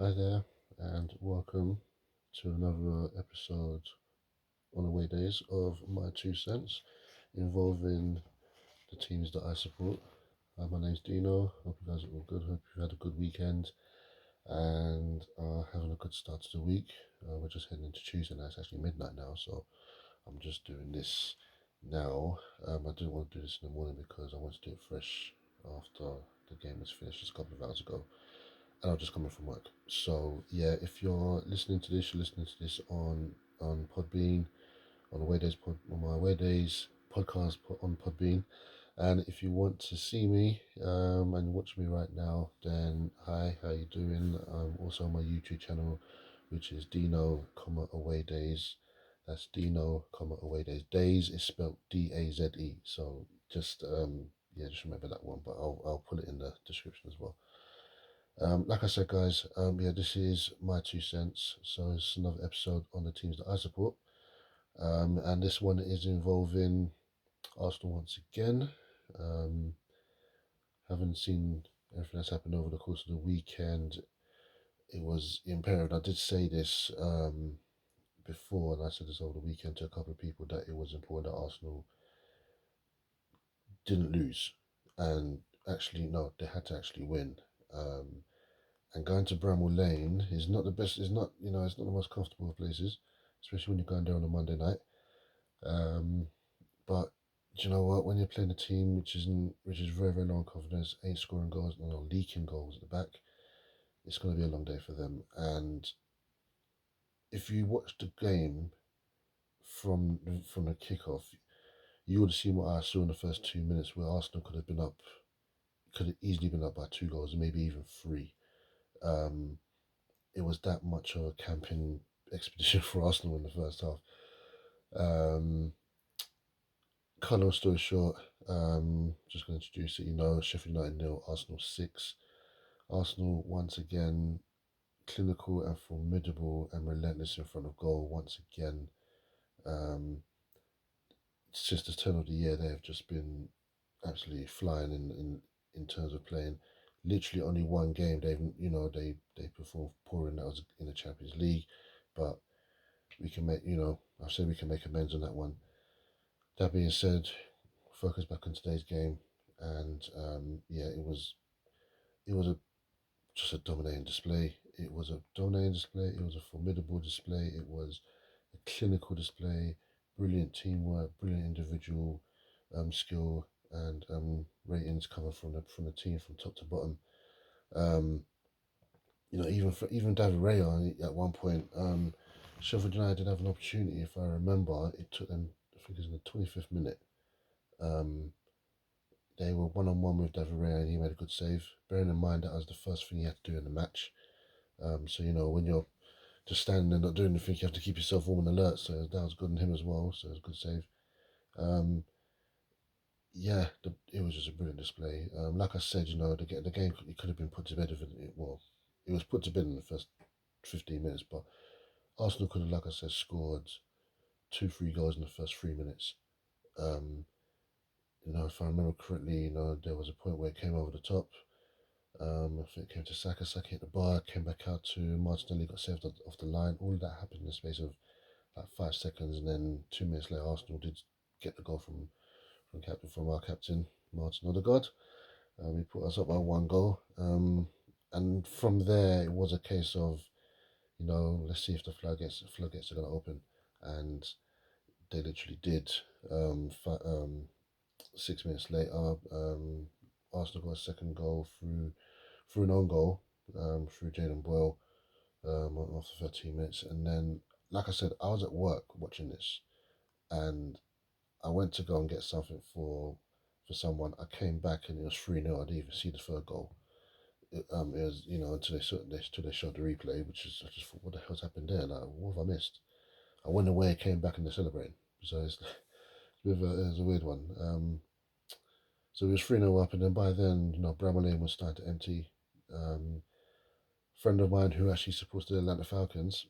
Hi there, and welcome to another episode on away days of my 2 cents involving the teams that I support. My name's Dino. Hope you guys are all good. Hope you've had a good weekend and are having a good start to the week. We're just heading into Tuesday now. It's actually midnight now, so I'm just doing this now. I didn't want to do this in the morning because I want to do it fresh after the game was finished just a couple of hours ago and I'm just coming from work. So yeah, if you're listening to this, you're listening to this on Podbean, on Away Days on my Away Days podcast on Podbean. And if you want to see me and watch me right now, then hi, how you doing? I'm also on my YouTube channel, which is Dino, Away Days. That's Dino, Away Days. Days is spelled DAZE. So just yeah, just remember that one. But I'll put it in the description as well. Like I said, guys, yeah, this is my 2 cents. So it's another episode on the teams that I support. And this one is involving Arsenal once again. Um, Having seen everything that's happened over the course of the weekend, it was imperative. I did say this before, and I said this over the weekend to a couple of people that it was important that Arsenal didn't lose. And actually, no, they had to actually win. Um, and going to Bramall Lane is not the best. It's not it's not the most comfortable of places, especially when you're going there on a Monday night. Um, but do you know what? When you're playing a team which is very very low on confidence, ain't scoring goals, no, leaking goals at the back, it's going to be a long day for them. And if you watch the game from the kickoff, you would have seen what I saw in the first 2 minutes, where Arsenal could have easily been up by 2 goals, maybe even three. Um, it was that much of a camping expedition for Arsenal in the first half. Um, cut long story short, just going to introduce it. Sheffield United nil, Arsenal 6. Arsenal once again clinical and formidable and relentless in front of goal once again. Um, it's just the turn of the year. They have just been absolutely flying in terms of playing. Literally only one game they performed poor in, that was in the Champions League, but we can make I say we can make amends on that one. That being said, focus back on today's game, and yeah, it was just a dominating display. It was a dominating display. It was a formidable display. It was a clinical display. Brilliant teamwork, brilliant individual skill, and ratings coming from the team from top to bottom. Um, even David Raya at one point, Sheffield United did have an opportunity. If I remember, it took them. I think it was in the 25th minute. Um, they were one on one with David Raya, and he made a good save. Bearing in mind that was the first thing he had to do in the match. So when you're just standing there not doing anything, you have to keep yourself warm and alert. So that was good on him as well. So it was a good save. Um, yeah, it was just a brilliant display. Like I said, the game it could have been put to bed if it was put to bed in the first 15 minutes, but Arsenal could have, like I said, scored 2, 3 goals in the first 3 minutes. Um, if I remember correctly, there was a point where it came over the top. I think it came to Saka. Saka hit the bar, came back out to Martinelli, got saved off the line. All of that happened in the space of like 5 seconds, and then 2 minutes later, Arsenal did get the goal from our captain Martin Odegaard. He put us up by 1 goal, and from there it was a case of let's see if the floodgates are going to open, and they literally did. 6 minutes later, Arsenal got a second goal through an own goal, through Jaden Boyle, after 13 minutes. And then, like I said, I was at work watching this, and I went to go and get something for someone. I came back and it was 3-0. I didn't even see the third goal. It was until they showed the replay, which is I just thought, what the hell's happened there? Like, what have I missed? I went away, came back, and they're celebrating. So it's a weird one. So it was 3-0 up, and then by then, Bramall Lane was starting to empty. Friend of mine who actually supports the Atlanta Falcons,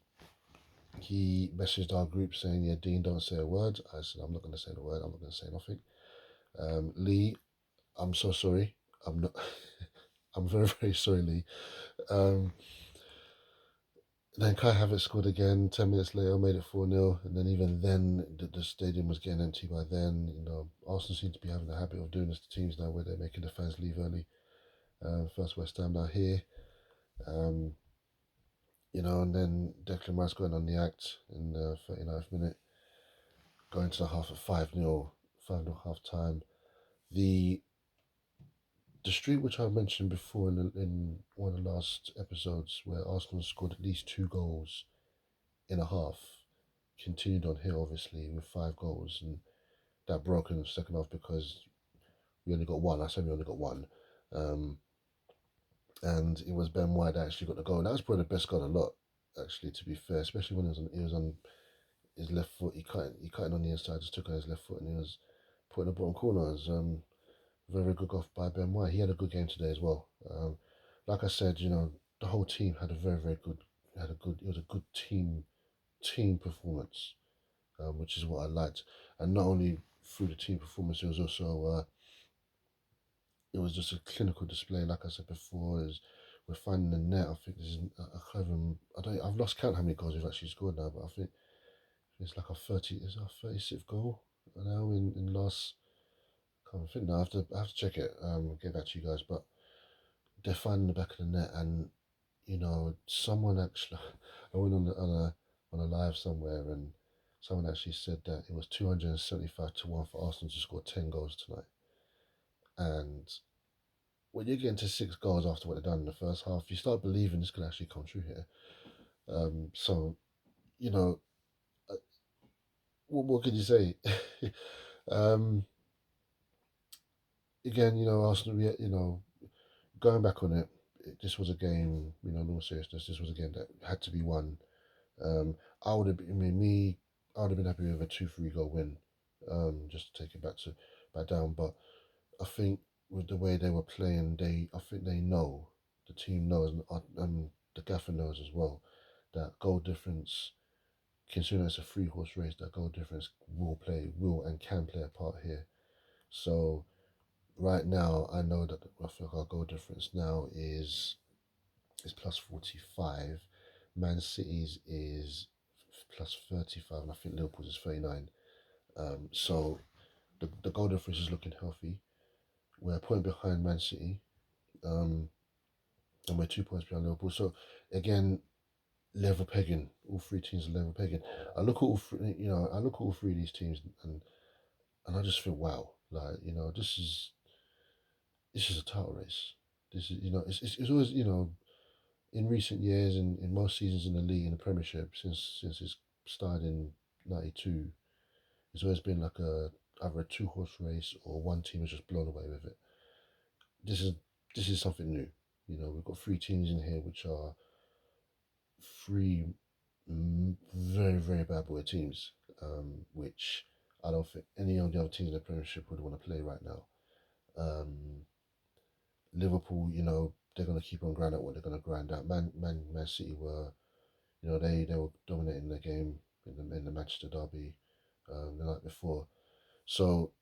he messaged our group saying, "Yeah, Dean, don't say a word." I said, "I'm not going to say the word. I'm not going to say nothing." Lee, I'm so sorry. I'm not. I'm very very sorry, Lee. Um, Then Kai Havertz scored again. 10 minutes later, made it 4-0. And then even then, the stadium was getting empty by then. Arsenal seem to be having a habit of doing this to teams now, where they're making the fans leave early. First West Ham, now here. Um, and then Declan Rice going on the act in the 39th minute, going to the half at 5-0, 5-0 half time. The streak which I mentioned before in one of the last episodes, where Arsenal scored at least 2 goals in a half, continued on here obviously with 5 goals, and that broke in the second half because we only got one. I said we only got one, um, and it was Ben White that actually got the goal. And that was probably the best goal a lot, actually, to be fair, especially when it was on his left foot. He cut it on the inside, just took on his left foot, and he was put in the bottom corner. It was very good goal by Ben White. He had a good game today as well. Like I said, the whole team had a very very good it was a good team performance, which is what I liked. And not only through the team performance, it was just a clinical display. Like I said before, we're finding the net. I think this is I can't even, I've lost count how many goals we've actually scored now, but I think it's like our 36th goal now in last. Can't think now. I have to check it. Get back to you guys, but they're finding the back of the net, and someone actually, I went on a live somewhere, and someone actually said that it was 275 to 1 for Arsenal to score 10 goals tonight. And when you get into 6 goals after what they've done in the first half, you start believing this could actually come true here. So, you know, uh, what could you say? um, Again, Arsenal, going back on it, this was a game, in all seriousness, this was a game that had to be won. Um, I would have been, I mean, me, I would have been happy with a 2-3 goal win, just to take it back down. But I think with the way they were playing, I think they know, the team knows, and the gaffer knows as well, that goal difference, considering it's a three-horse race, that goal difference will and can play a part here. So right now, I know that I think our goal difference now is plus 45. Man City's is plus 35, and I think Liverpool's is 39. So the goal difference is looking healthy. We're a point behind Man City, um, and we're 2 points behind Liverpool. So again, level pegging. All three teams are level pegging. I look at all three of these teams, and I just feel wow. Like this is a title race. This is it's always in recent years, in most seasons in the league, in the Premiership, since it's started in '92, it's always been like either a two-horse race, or one team has just blown away with it. This is this is something new. We've got three teams in here which are three very very bad boy teams, which I don't think any of the other teams in the Premiership would want to play right now. Um, Liverpool, they're going to keep on grinding out what they're going to grind out. Man City were, they were dominating the game in the Manchester derby the night before. So,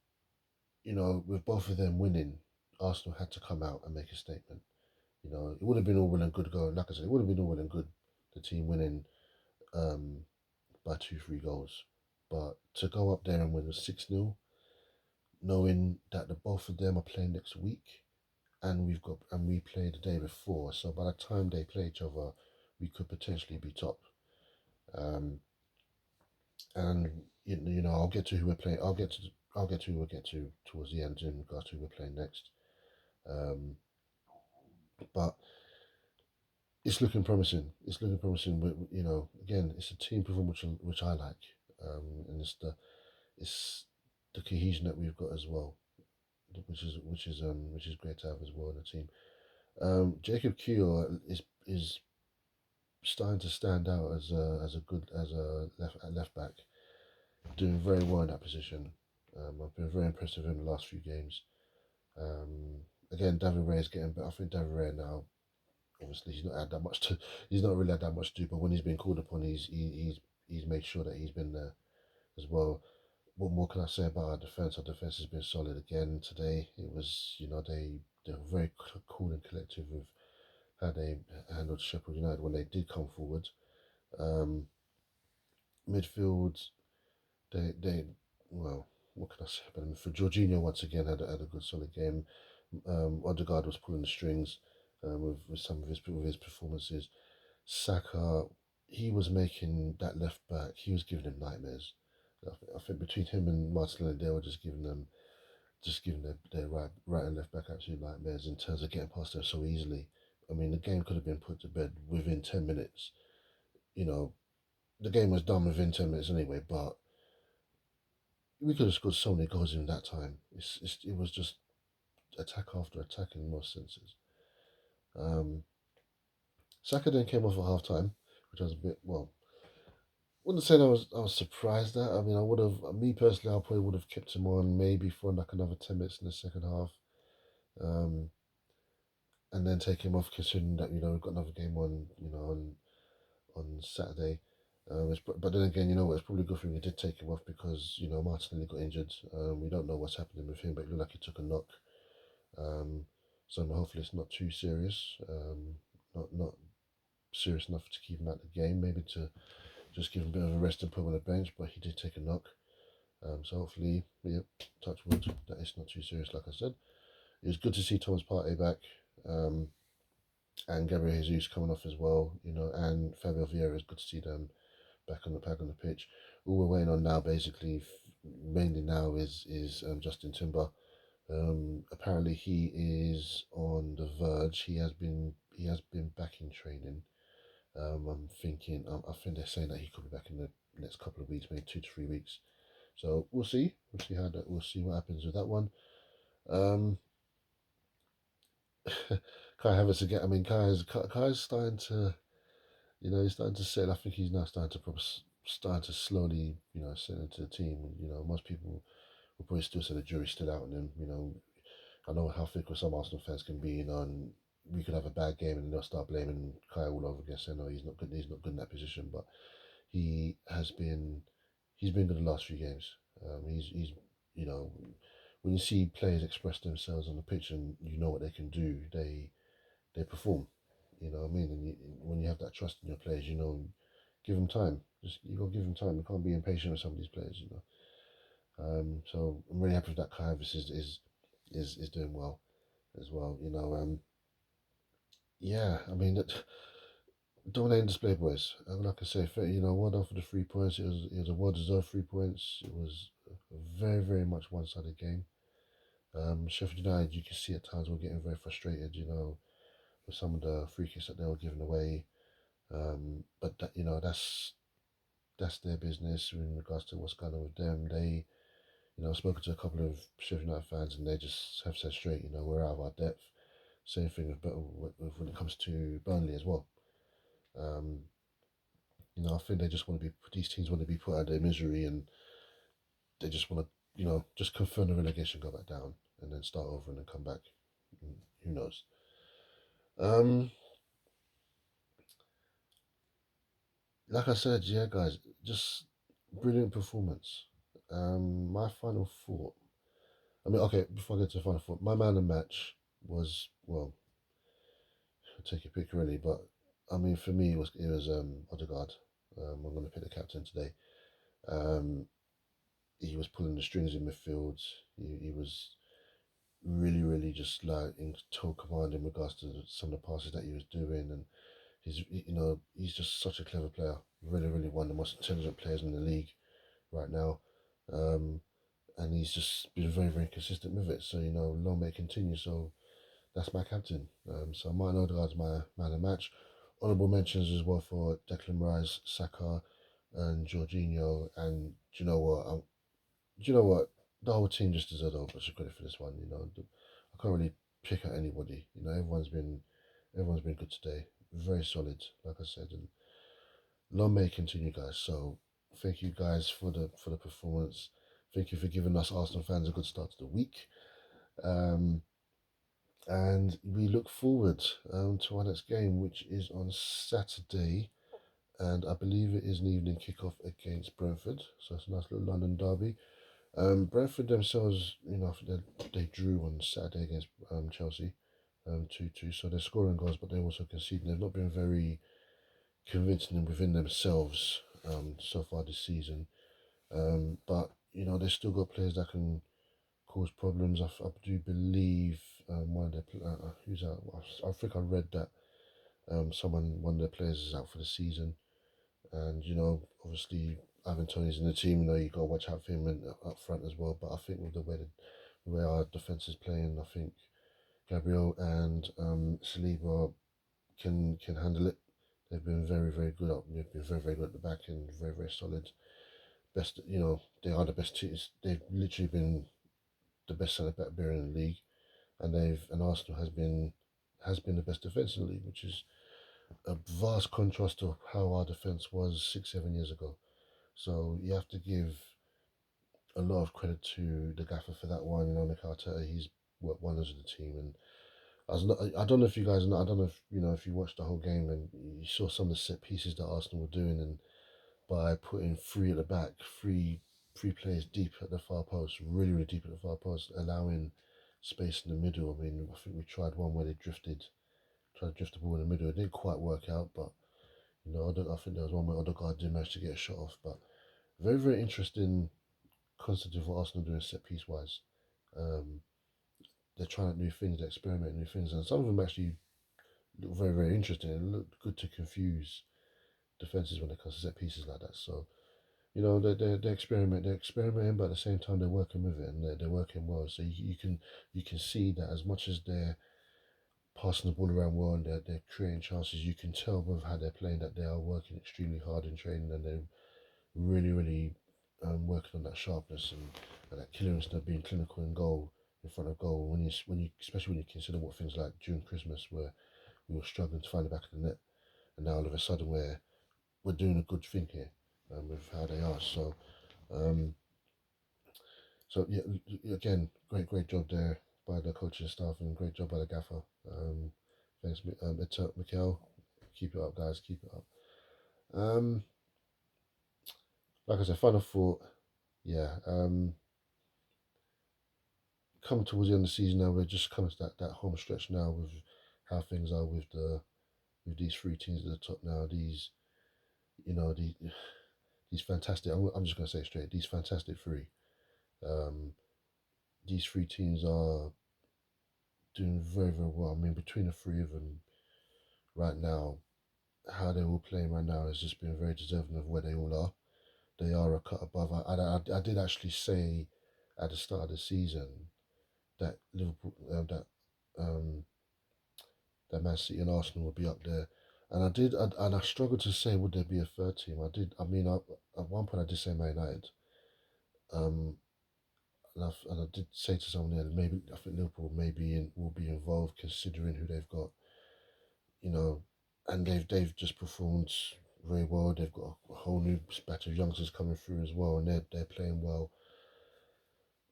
with both of them winning, Arsenal had to come out and make a statement. It would have been all well and good going. Like I said, it would have been all well and good, the team winning um, by 2-3 goals, but to go up there and win 6-0, knowing that the both of them are playing next week, and we played the day before, so by the time they play each other, we could potentially be top. Um, and I'll get to who we're playing. I'll get to who we'll get to towards the end in regards to who we're playing next. Um, but it's looking promising. It's looking promising. Again, it's a team performance which I like, and it's the cohesion that we've got as well, which is great to have as well in the team. Jacob Kiel is starting to stand out as a left back, doing very well in that position. I've been very impressed with him in the last few games. Again, David Ray is getting better. I think David Ray now, obviously, he's not really had that much to do. But when he's been called upon, he's made sure that he's been there as well. What more can I say about our defense? Our defense has been solid again today. It was, they were very cool and collective with how they handled Sheffield United when they did come forward. Um, Midfield, they well, what can I say about him? For Jorginho, once again had a good solid game. Odegaard was pulling the strings with some of his performances. Saka, he was making that left back. He was giving him nightmares. I think between him and Martinelli, they were just giving their right and left back absolute nightmares in terms of getting past them so easily. I mean, the game could have been put to bed within 10 minutes. You know, the game was done within 10 minutes anyway, but we could have scored so many goals in that time. It was just attack after attack in most senses. Um, Saka then came off at half time, which I was a bit, well, wouldn't say I was surprised at. I mean, I would have, me personally, I probably would have kept him on maybe for like another 10 minutes in the second half, um, and then take him off, considering that we've got another game on Saturday. But then again, you know what? It's probably good for him we did take him off because Martinelli got injured. We don't know what's happening with him, but it looked like he took a knock. Um, so hopefully it's not too serious. Not serious enough to keep him out of the game. Maybe to just give him a bit of a rest and put him on the bench. But he did take a knock. So hopefully, yeah, touch wood, that it's not too serious. Like I said, it was good to see Thomas Partey back. Um, and Gabriel Jesus coming off as well, and Fabio Vieira. Is good to see them back on the pitch. All we're waiting on now, basically, mainly now, is Justin Timber. Apparently, he is on the verge. He has been back in training. I'm thinking. I think they're saying that he could be back in the next couple of weeks, maybe 2 to 3 weeks. So we'll see. We'll see how that. We'll see what happens with that one. Um, Kai Havertz again. I mean, Kai's starting to. He's starting to settle. I think he's now starting to slowly, settle into the team. Most people will probably still say the jury's still out on him. I know how fickle some Arsenal fans can be. And we could have a bad game and they'll start blaming Kai all over again, saying, "No, he's not good. He's not good in that position." But he has been, he's been good the last few games. He's, you know, when you see players express themselves on the pitch and you know what they can do, they perform. You know what I mean? And when you have that trust in your players, give them time. Just you got to give them time. You can't be impatient with some of these players. So I'm really happy with that. Kai Havertz is doing well as well. Yeah. I mean, dominating display, boys. Like I say, well done for the 3 points. It was a well deserved 3 points. It was a very very much one sided game. Sheffield United, you can see at times were getting very frustrated. With some of the free kicks that they were giving away. But that's their business in regards to what's going on with them. I've spoken to a couple of Sheffield United fans, and they just have said straight, we're out of our depth. Same thing when it comes to Burnley as well. Um, I think they just want to be these teams want to be put out of their misery, and they just want to, just confirm the relegation, go back down, and then start over and then come back. Who knows? Um, like I said, yeah, guys, just brilliant performance. My final thought. I mean, okay, before I get to the final thought, my man of the match was, well, take your pick really, but I mean, for me, it was Odegaard. I'm going to pick the captain today. Um, he was pulling the strings in midfield. He was really, really just like in total command in regards to some of the passes that he was doing, and he's just such a clever player. Really, really one of the most intelligent players in the league right now. Um, and he's just been very, very consistent with it. So long may it continue. So that's my captain. So Martin Odegaard's my man of the match. Honourable mentions as well for Declan Rice, Saka, and Jorginho. And do you know what? Do you know what? The whole team just deserves all bunch of credit for this one. I can't really pick out anybody. Everyone's been good today. Very solid, like I said, and long may it continue, guys. So thank you guys for the performance. Thank you for giving us Arsenal fans a good start to the week. Um, and we look forward to our next game, which is on Saturday, and I believe it is an evening kickoff against Brentford. So it's a nice little London derby. Brentford themselves, they drew on Saturday against Chelsea, 2-2. So they're scoring goals, but they're also conceding. They've not been very convincing them within themselves so far this season. But they've still got players that can cause problems. I do believe one of their who's out. I think I read that one of their players is out for the season, and obviously Ivan Tony's in the team. You got to watch out for him and up front as well. But I think with the way our defense is playing, I think Gabriel and Saliba can handle it. They've been very very good up. They've been very very good at the back and very very solid. Best, they are the best teams. They've literally been the best centre back bearer in the league, and Arsenal has been the best defence in the league, which is a vast contrast to how our defence was 6 7 years ago. So you have to give a lot of credit to the gaffer for that one. Mikel Arteta, he's worked wonders with the team, and I don't know if you guys know. I don't know if if you watched the whole game and you saw some of the set pieces that Arsenal were doing, and by putting three at the back, three players deep at the far post, really really deep at the far post, allowing space in the middle. I mean, I think we tried one where they tried to drift the ball in the middle. It didn't quite work out, but I think there was one where Odegaard did manage to get a shot off. But very very interesting concept of what Arsenal doing set piece wise. Um, they're trying out new things, they're experimenting new things, and some of them actually look very very interesting and look good to confuse defenses when it comes to set pieces like that. So they're experimenting, but at the same time they're working with it and they're working well. So you can see that as much as they're passing the ball around well and they're creating chances, you can tell with how they're playing that they are working extremely hard in training and they're really really working on that sharpness and that killer instinct of being clinical in goal in front of goal. When you especially when you consider what things like during Christmas where we were struggling to find the back of the net, and now all of a sudden we're doing a good thing here with how they are. Um, so yeah, again, great job there by the coaching staff and great job by the gaffer. Thanks, Mikel. Keep it up, guys. Keep it up. Um, like I said, final thought. Yeah. Coming towards the end of the season now, we're just coming to that home stretch now with how things are with these three teams at the top now. You know these fantastic. I'm just going to say it straight. These fantastic three. Um, these three teams are doing very, very well. I mean, between the three of them right now, how they're all playing right now has just been very deserving of where they all are. They are a cut above. I did actually say at the start of the season that Liverpool, um, that Man City and Arsenal would be up there. And I struggled to say would there be a third team. I did. I mean, at one point I did say Man United. Um, and I did say to someone there, maybe I think Liverpool will be involved considering who they've got, and they've just performed very well. They've got a whole new batch of youngsters coming through as well, and they're playing well.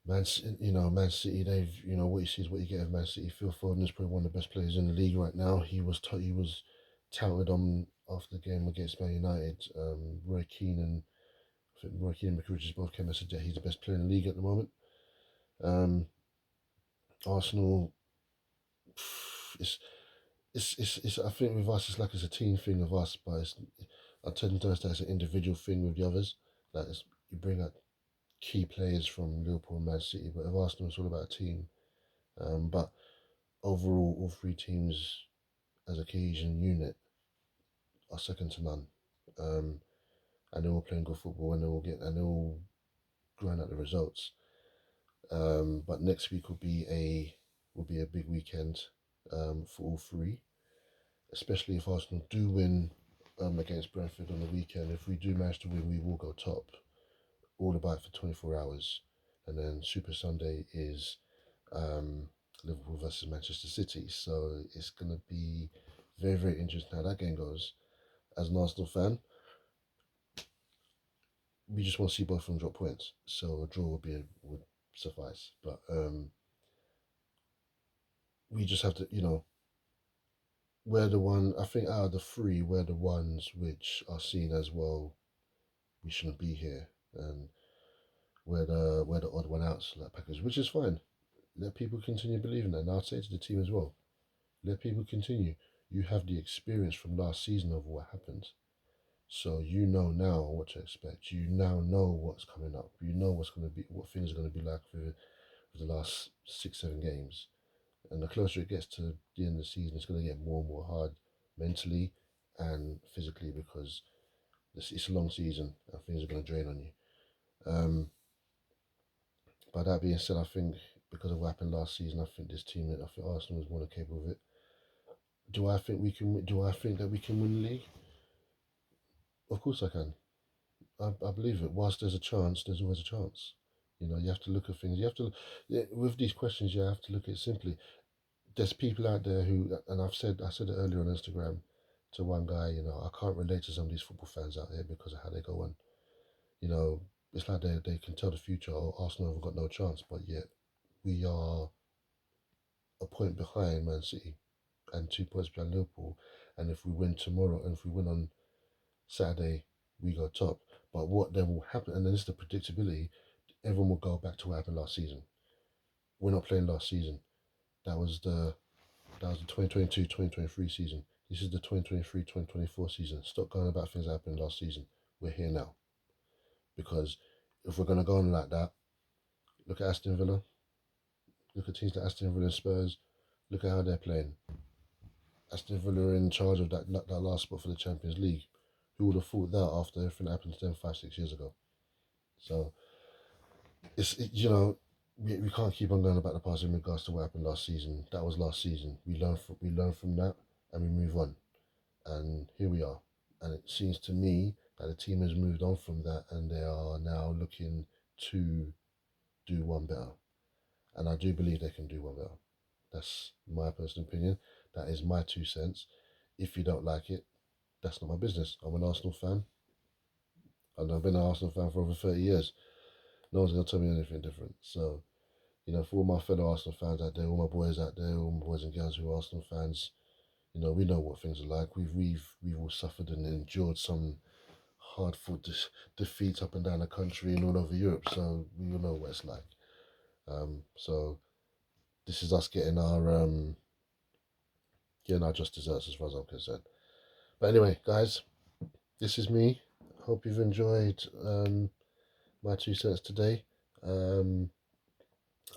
Man City, what you see is what you get of Man City. Phil Foden is probably one of the best players in the league right now. He was touted on after the game against Man United. Roy Keane and I think Roy Keane and McRidges both came and said that he's the best player in the league at the moment. Um, Arsenal, it's I think with us it's like it's a team thing of us, but I tend to understand it's an individual thing with the others. Like you bring out key players from Liverpool and Man City, but with Arsenal it's all about a team. But overall, all three teams as a cohesion unit are second to none. Um, and they're all playing good football and they're all growing out the results. But next week will be a big weekend for all three, especially if Arsenal do win against Brentford on the weekend. If we do manage to win, we will go top. All about for 24 hours, and then Super Sunday is um, Liverpool versus Manchester City. So it's going to be very very interesting how that game goes. As an Arsenal fan, we just want to see both of them drop points. So a draw would suffice. But we just have to, we're the one. I think out of the three, we're the ones which are seen as well. We shouldn't be here, and we're the odd one out, so that package, which is fine. Let people continue believing that. And I'll say to the team as well, let people continue. You have the experience from last season of what happened. So you know now what to expect. You now know what's coming up. You know what's going to be, what things are going to be like for the last 6, 7 games. And the closer it gets to the end of the season, it's going to get more and more hard mentally and physically because it's a long season and things are going to drain on you. By that being said, I think because of what happened last season, I think this team, I think Arsenal is more than capable of it. Do I think we can? Do I think that we can win the league? Of course I can. I believe it. Whilst there's a chance, there's always a chance. You know, you have to look at things. You have to, with these questions, you have to look at it simply. There's people out there who, and I said it earlier on Instagram to one guy. You know, I can't relate to some of these football fans out there because of how they go on. You know, it's like they can tell the future. Oh, Arsenal have got no chance, but yet we are a point behind Man City and 2 points behind Liverpool. And if we win tomorrow, and if we win on Saturday, we go top. But what then will happen, and then it's the predictability, everyone will go back to what happened last season. We're not playing last season. That was the 2022-2023 season. This is the 2023-2024 season. Stop going about things that happened last season. We're here now. Because if we're going to go on like that, look at Aston Villa. Look at teams like Aston Villa and Spurs. Look at how they're playing. Aston Villa are in charge of that last spot for the Champions League. Who would have thought that after everything that happened to them 5, 6 years ago? So you know, we can't keep on going about the past in regards to what happened last season. That was last season. We learn from that and we move on. And here we are. And it seems to me that the team has moved on from that and they are now looking to do one better. And I do believe they can do one better. That's my personal opinion. That is my 2 cents. If you don't like it, that's not my business. I'm an Arsenal fan. And I've been an Arsenal fan for over 30 years. No one's going to tell me anything different. So, you know, for all my fellow Arsenal fans out there, all my boys out there, all my boys and girls who are Arsenal fans, you know, we know what things are like. We've all suffered and endured some hard fought defeats up and down the country and all over Europe. So we all know what it's like. So this is us getting our just desserts as far as I'm concerned. But anyway, guys, this is me. Hope you've enjoyed my 2 cents today.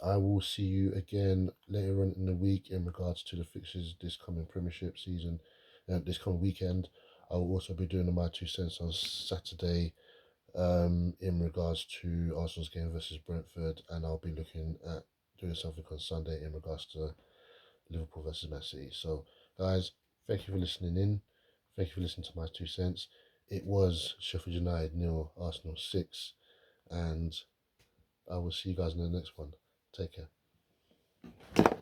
I will see you again later on in the week in regards to the fixtures this coming Premiership season, this coming weekend. I will also be doing my 2 cents on Saturday in regards to Arsenal's game versus Brentford, and I'll be looking at doing something on Sunday in regards to Liverpool versus Man City. So, guys, thank you for listening in. Thank you for listening to my 2 cents. It was Sheffield United 0, Arsenal 6, and I will see you guys in the next one. Take care.